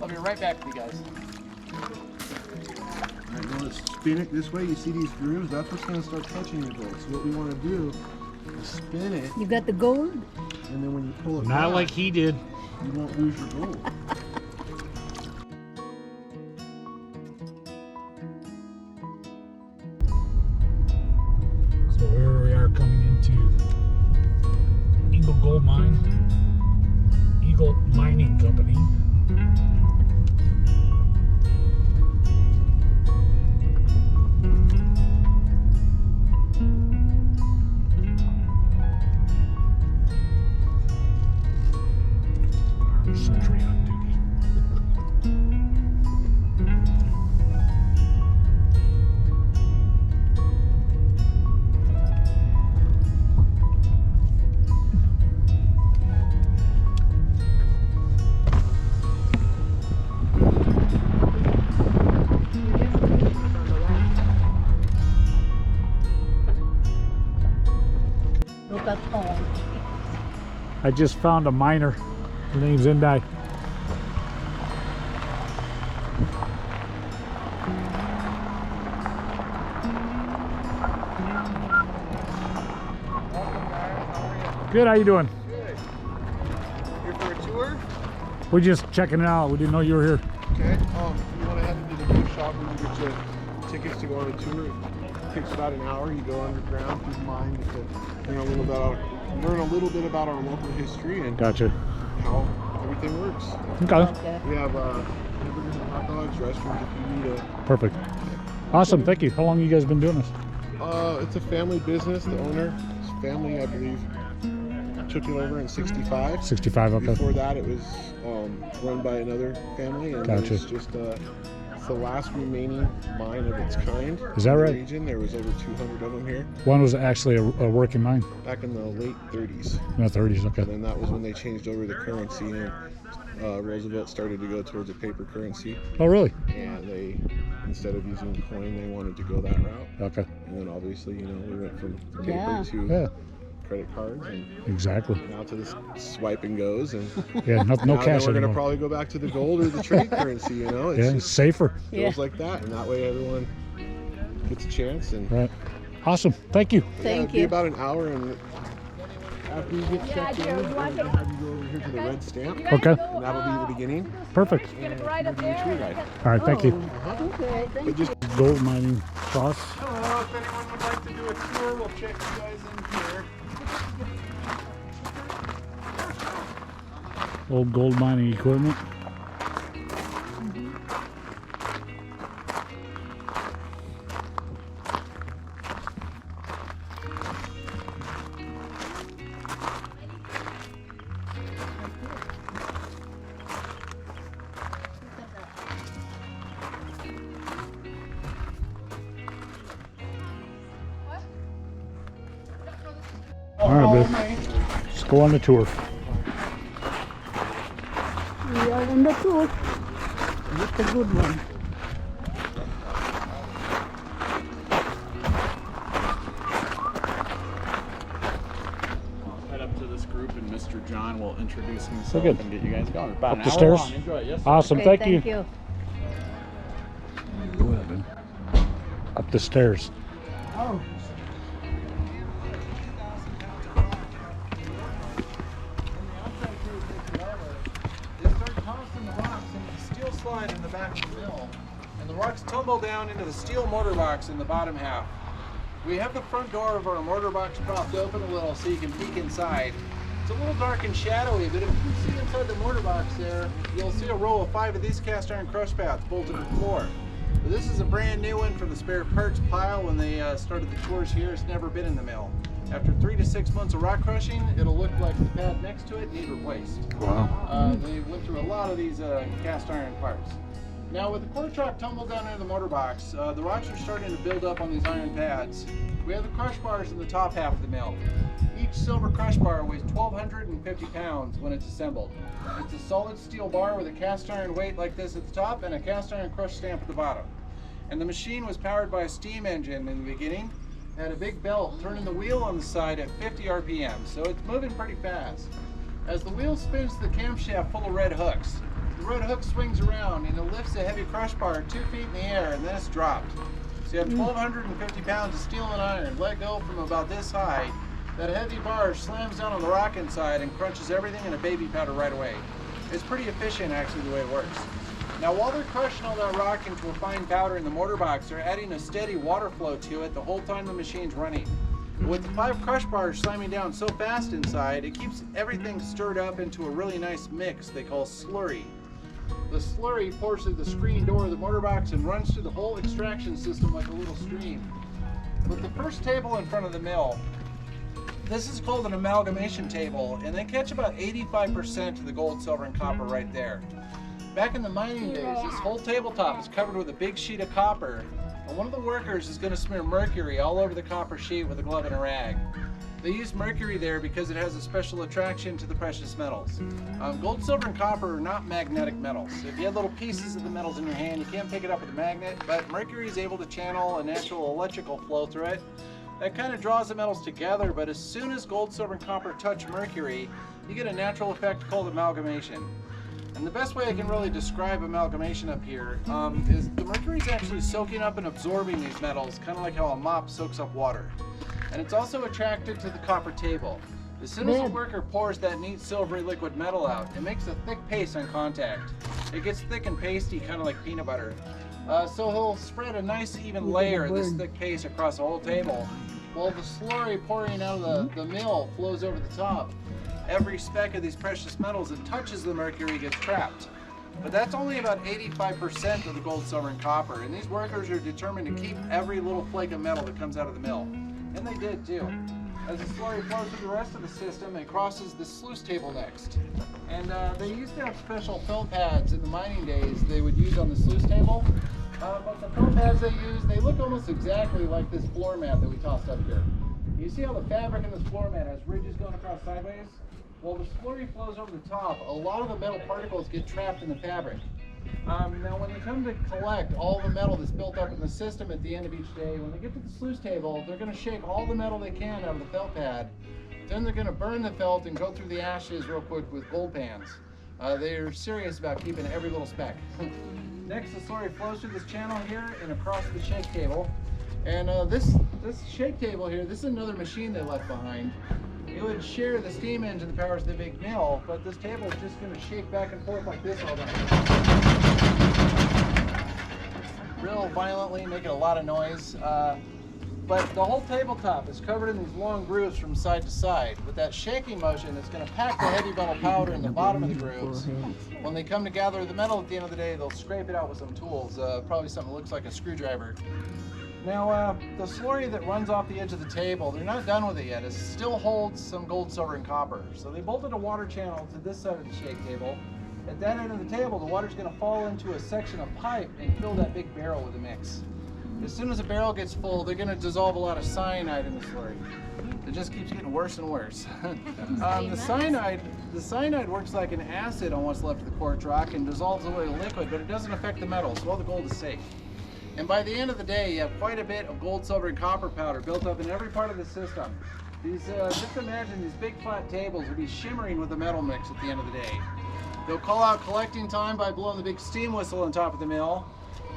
I'll be right back with you guys. Alright, you want to spin it this way. You see these grooves? That's what's going to start touching the gold. So what we want to do is spin it, You got the gold? and then when you pull it Not back, like he did. you won't lose your gold. So here we are coming into Eagle Gold Mine, Eagle Mining Company. Sentry on duty. Look at all. I just found a miner. Her name's Indai. Good, how you doing? Good. Here for a tour? We're just checking it out. We didn't know you were here. Okay. If you want to head into the gift shop, we can get you tickets to go on a tour. It takes about an hour. You go underground through the mine to learn a little bit about our local history and Gotcha. how everything works. Okay. Okay. We have hamburgers and hot dogs, restrooms if you need a. Perfect. Awesome, thank you. How long you guys been doing this? It's a family business. The owner, his family, I believe, took it over in '65. 65, okay. Before that, it was run by another family, and Gotcha. it's just it's the last remaining mine of its kind. Is that in the right? Region. There was over 200 of them here One was actually a working mine back in the late 30s, in the 30s, and okay. then that was when they changed over the currency, and Roosevelt started to go towards a paper currency, Oh, really? and they, instead of using coin, they wanted to go that route. Okay. And then obviously, we went from paper Yeah. to Yeah, credit cards, and exactly. now to the swipe and goes, and Yeah, no now then cash we're gonna anymore. probably go back to the gold or the trade currency. It's Yeah, it's just safer. feels like that, and that way everyone gets a chance. And Right. Awesome, thank you. Thank it'd be you. about an hour, and after you get checked in, we'll have you go over here to the red stamp, Okay, and that'll be the beginning. perfect. And you'll be a tour guide. All right, thank you. Okay, thank But just Gold mining sauce. hello, if anyone would like to do a tour, we'll check you guys in here. Old gold mining equipment. All right, babe. Let's go on the tour. We are on the tour. It's a good one. Head up to this group, and Mr. John will introduce himself So good. and get you guys going. About Up an the hour stairs? long. Enjoy it. Yes, sir. Awesome, Okay, thank you. Go ahead, man. Up the stairs. Oh. They start tossing the rocks into the steel slide in the back of the mill, and the rocks tumble down into the steel mortar box in the bottom half. We have the front door of our mortar box propped open a little so you can peek inside. It's a little dark and shadowy, but if you see inside the mortar box there, you'll see a row of 5 of these cast iron crush pads bolted to the floor. But this is a brand new one from the spare parts pile when they started the tours here. It's never been in the mill. After 3 to 6 months of rock crushing, it'll look like the pad next to it need replaced. Wow. They went through a lot of these cast iron parts. Now with the quarter track tumbled down into the mortar box, the rocks are starting to build up on these iron pads. We have the crush bars in the top half of the mill. Each silver crush bar weighs 1,250 pounds when it's assembled. It's a solid steel bar with a cast iron weight like this at the top and a cast iron crush stamp at the bottom. And the machine was powered by a steam engine in the beginning. It had a big belt turning the wheel on the side at 50 RPM, so it's moving pretty fast. As the wheel spins, the camshaft full of red hooks. the road hook swings around and it lifts a heavy crush bar 2 feet in the air and then it's dropped. So you have 1,250 pounds of steel and iron let go from about this high. That heavy bar slams down on the rock inside and crunches everything in a baby powder right away. It's pretty efficient actually the way it works. Now while they're crushing all that rock into a fine powder in the mortar box, they're adding a steady water flow to it the whole time the machine's running. With the 5 crush bars slamming down so fast inside, it keeps everything stirred up into a really nice mix they call slurry. The slurry pours through the screen door of the mortar box and runs through the whole extraction system like a little stream. With the first table in front of the mill, this is called an amalgamation table, and they catch about 85% of the gold, silver, and copper right there. Back in the mining days, this whole tabletop is covered with a big sheet of copper, and one of the workers is going to smear mercury all over the copper sheet with a glove and a rag. They use mercury there because it has a special attraction to the precious metals. Gold, silver, and copper are not magnetic metals. If you had little pieces of the metals in your hand, you can't pick it up with a magnet, but mercury is able to channel a natural electrical flow through it. That kind of draws the metals together, but as soon as gold, silver, and copper touch mercury, you get a natural effect called amalgamation. And the best way I can really describe amalgamation up here is the mercury is actually soaking up and absorbing these metals, kind of like how a mop soaks up water. And it's also attracted to the copper table. As soon as the worker pours that neat silvery liquid metal out, it makes a thick paste on contact. It gets thick and pasty, kind of like peanut butter. So he'll spread a nice even layer of this thick paste across the whole table, while the slurry pouring out of the mill flows over the top. Every speck of these precious metals that touches the mercury gets trapped. But that's only about 85% of the gold, silver, and copper, and these workers are determined to keep every little flake of metal that comes out of the mill. And they did too. As the slurry flows through the rest of the system, it crosses the sluice table next. And they used to have special felt pads in the mining days they would use on the sluice table. But the felt pads they use, they look almost exactly like this floor mat that we tossed up here. You see how the fabric in this floor mat has ridges going across sideways? Well, the slurry flows over the top. A lot of the metal particles get trapped in the fabric. Now when they come to collect all the metal that's built up in the system at the end of each day, when they get to the sluice table, they're going to shake all the metal they can out of the felt pad. Then they're going to burn the felt and go through the ashes real quick with gold pans. They're serious about keeping every little speck. Next, the slurry flows through this channel here and across the shake table. And this shake table here, this is another machine they left behind. It would share the steam engine that powers the big mill, but this table is just going to shake back and forth like this all day. Real violently, making a lot of noise. But the whole tabletop is covered in these long grooves from side to side. With that shaking motion, it's going to pack the heavy metal powder in the bottom of the grooves. When they come to gather the metal at the end of the day, they'll scrape it out with some tools, probably something that looks like a screwdriver. Now, the slurry that runs off the edge of the table, they're not done with it yet. It still holds some gold, silver, and copper. So they bolted a water channel to this side of the shake table. At that end of the table, the water's going to fall into a section of pipe and fill that big barrel with a mix. As soon as the barrel gets full, they're going to dissolve a lot of cyanide in the slurry. It just keeps getting worse and worse. The cyanide works like an acid on what's left of the quartz rock and dissolves away the liquid, but it doesn't affect the metal, so all the gold is safe. And by the end of the day, you have quite a bit of gold, silver, and copper powder built up in every part of the system. Just imagine these big flat tables will be shimmering with the metal mix at the end of the day. They'll call out collecting time by blowing the big steam whistle on top of the mill.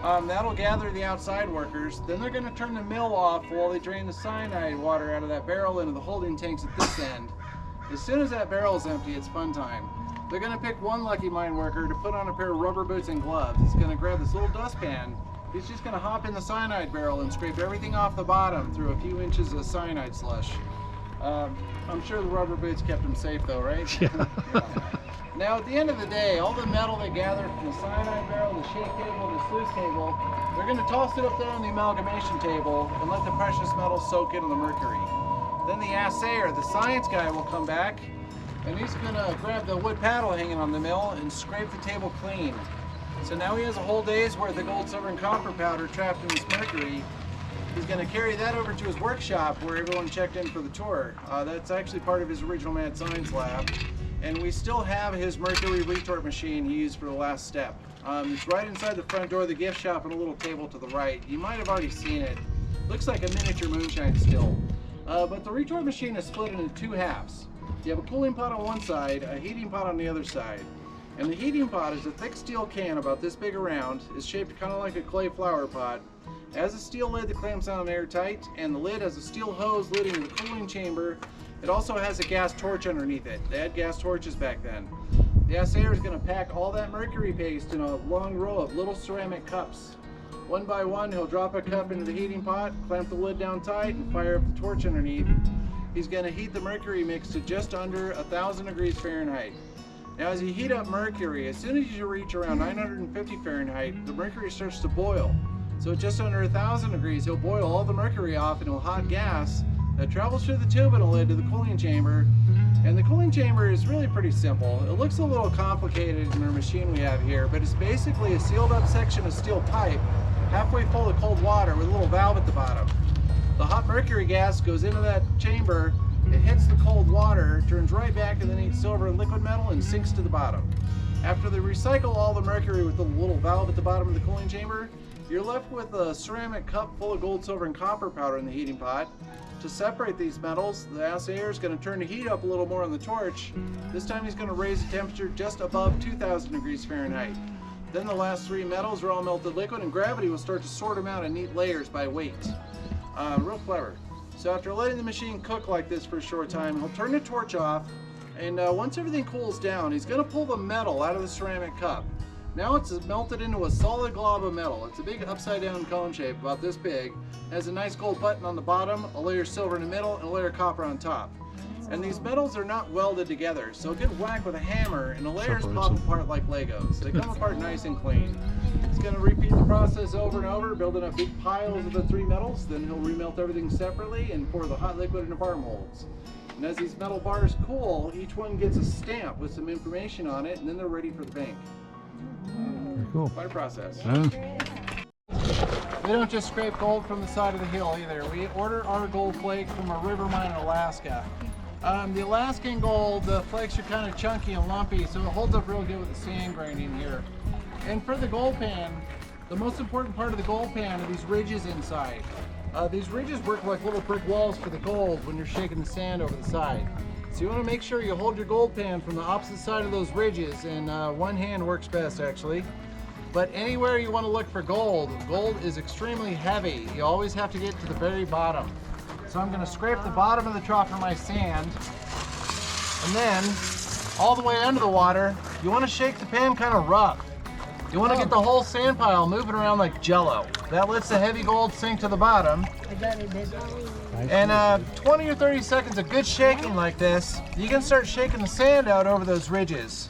That'll gather the outside workers. Then they're going to turn the mill off while they drain the cyanide water out of that barrel into the holding tanks at this end. As soon as that barrel is empty, it's fun time. They're going to pick one lucky mine worker to put on a pair of rubber boots and gloves. He's going to grab this little dustpan. He's just going to hop in the cyanide barrel and scrape everything off the bottom through a few inches of cyanide slush. I'm sure the rubber boots kept him safe though, right? Yeah. Now at the end of the day, all the metal they gathered from the cyanide barrel, the shake table, the sluice table, they're going to toss it up there on the amalgamation table and let the precious metals soak into the mercury. Then the assayer, the science guy, will come back and he's going to grab the wood paddle hanging on the mill and scrape the table clean. So now he has a whole day's worth of gold, silver, and copper powder trapped in this mercury. He's going to carry that over to his workshop where everyone checked in for the tour. That's actually part of his original mad science lab. And we still have his mercury retort machine he used for the last step. It's right inside the front door of the gift shop on a little table to the right. You might have already seen it. Looks like a miniature moonshine still. But the retort machine is split into two halves. You have a cooling pot on one side, a heating pot on the other side. And the heating pot is a thick steel can about this big around. It's shaped kind of like a clay flower pot. It has a steel lid that clamps down airtight, and the lid has a steel hose leading to the cooling chamber. It also has a gas torch underneath it. They had gas torches back then. The assayer is going to pack all that mercury paste in a long row of little ceramic cups. One by one, he'll drop a cup into the heating pot, clamp the lid down tight, and fire up the torch underneath. He's going to heat the mercury mix to just under 1,000 degrees Fahrenheit. Now as you heat up mercury, as soon as you reach around 950 Fahrenheit, the mercury starts to boil. So at just under 1,000 degrees, he'll boil all the mercury off into a hot gas that travels through the tube in a lid to the cooling chamber. And the cooling chamber is really pretty simple. It looks a little complicated in our machine we have here, but it's basically a sealed up section of steel pipe halfway full of cold water with a little valve at the bottom. The hot mercury gas goes into that chamber, it hits the cold water, turns right back into the neat silver and liquid metal, and sinks to the bottom. After they recycle all the mercury with the little valve at the bottom of the cooling chamber, you're left with a ceramic cup full of gold, silver, and copper powder in the heating pot. To separate these metals, the assayer is going to turn the heat up a little more on the torch. This time he's going to raise the temperature just above 2,000 degrees Fahrenheit. Then the last three metals are all melted liquid, and gravity will start to sort them out in neat layers by weight. Real clever. So after letting the machine cook like this for a short time, he'll turn the torch off, and once everything cools down, he's going to pull the metal out of the ceramic cup. Now it's melted into a solid glob of metal. It's a big upside down cone shape, about this big. It has a nice gold button on the bottom, a layer of silver in the middle, and a layer of copper on top. And these metals are not welded together, so a good whack with a hammer and the layers pop apart like Legos. They come apart nice and clean. He's going to repeat the process over and over, building up big piles of the three metals. Then he'll remelt everything separately and pour the hot liquid into bar molds. And as these metal bars cool, each one gets a stamp with some information on it, and then they're ready for the bank. Very cool. Quite a process. Yeah. We don't just scrape gold from the side of the hill either. We order our gold flake from a river mine in Alaska. The Alaskan gold, the flakes are kind of chunky and lumpy, so it holds up real good with the sand grain in here. And for the gold pan, the most important part of the gold pan are these ridges inside. These ridges work like little brick walls for the gold when you're shaking the sand over the side. So you want to make sure you hold your gold pan from the opposite side of those ridges, and one hand works best actually. But anywhere you want to look for gold, gold is extremely heavy. You always have to get to the very bottom. So I'm going to scrape the bottom of the trough for my sand, and then all the way under the water, you want to shake the pan kind of rough. You want to get the whole sand pile moving around like jello. That lets the heavy gold sink to the bottom. And 20 or 30 seconds of good shaking like this, you can start shaking the sand out over those ridges.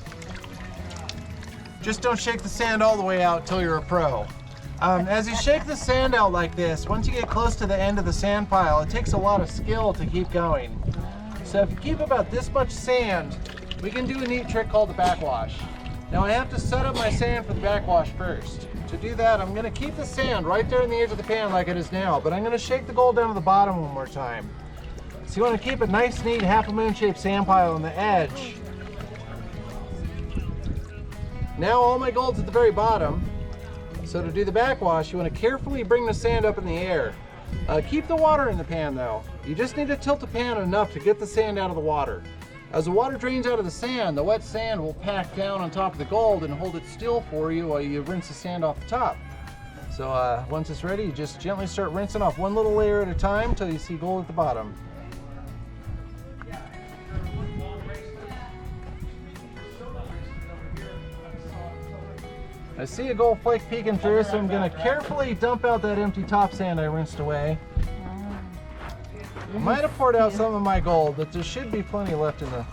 Just don't shake the sand all the way out till you're a pro. As you shake the sand out like this, once you get close to the end of the sand pile, it takes a lot of skill to keep going. So if you keep about this much sand, we can do a neat trick called the backwash. Now I have to set up my sand for the backwash first. To do that, I'm going to keep the sand right there in the edge of the pan like it is now, but I'm going to shake the gold down to the bottom one more time. So you want to keep a nice, neat half-a-moon shaped sand pile on the edge. Now all my gold's at the very bottom. So to do the backwash, you want to carefully bring the sand up in the air. Keep the water in the pan though. You just need to tilt the pan enough to get the sand out of the water. As the water drains out of the sand, the wet sand will pack down on top of the gold and hold it still for you while you rinse the sand off the top. So once it's ready, you just gently start rinsing off one little layer at a time until you see gold at the bottom. I see a gold flake peeking through, so I'm going to carefully dump out that empty top sand I rinsed away. I might have poured out some of my gold, but there should be plenty left in the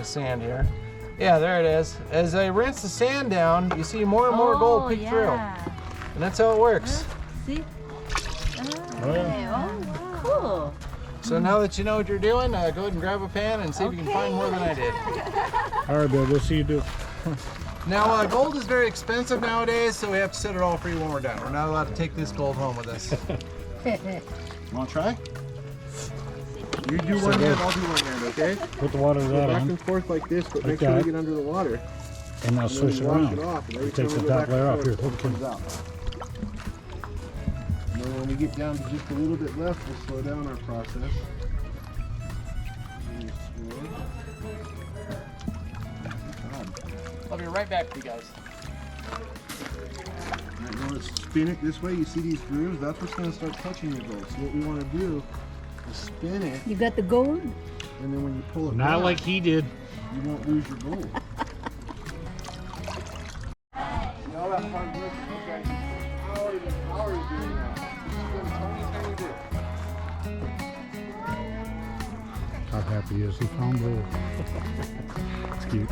sand here. Yeah, there it is. As I rinse the sand down, you see more and more gold peek through. And that's how it works. See? Oh, cool. So now that you know what you're doing, go ahead and grab a pan and see if you can find more than I did. All right, Bill, we'll see you do. Now, gold is very expensive nowadays, so we have to set it all free when we're done. We're not allowed to take this gold home with us. You want to try? You do one hand, I'll do one hand, okay? Put the water Go out back on, and forth like this, but make Like sure that. you get under the water. and now And switch it then wash around. it off. And every It takes time the we go top back layer and off. Here, forth, hold it comes out. And then when we get down to just a little bit left, we'll slow down our process. Really slow. Good job. I'll be right back with you guys. Now you want to spin it this way. You see these grooves? That's what's going to start touching your gold. So what we want to do is spin it, You got the gold? and then when you pull it Not back, like he did. you won't lose your gold. See all that hard work? Okay. Hours and hours doing that. Just spin tiny bit. How happy is he found gold? It's cute.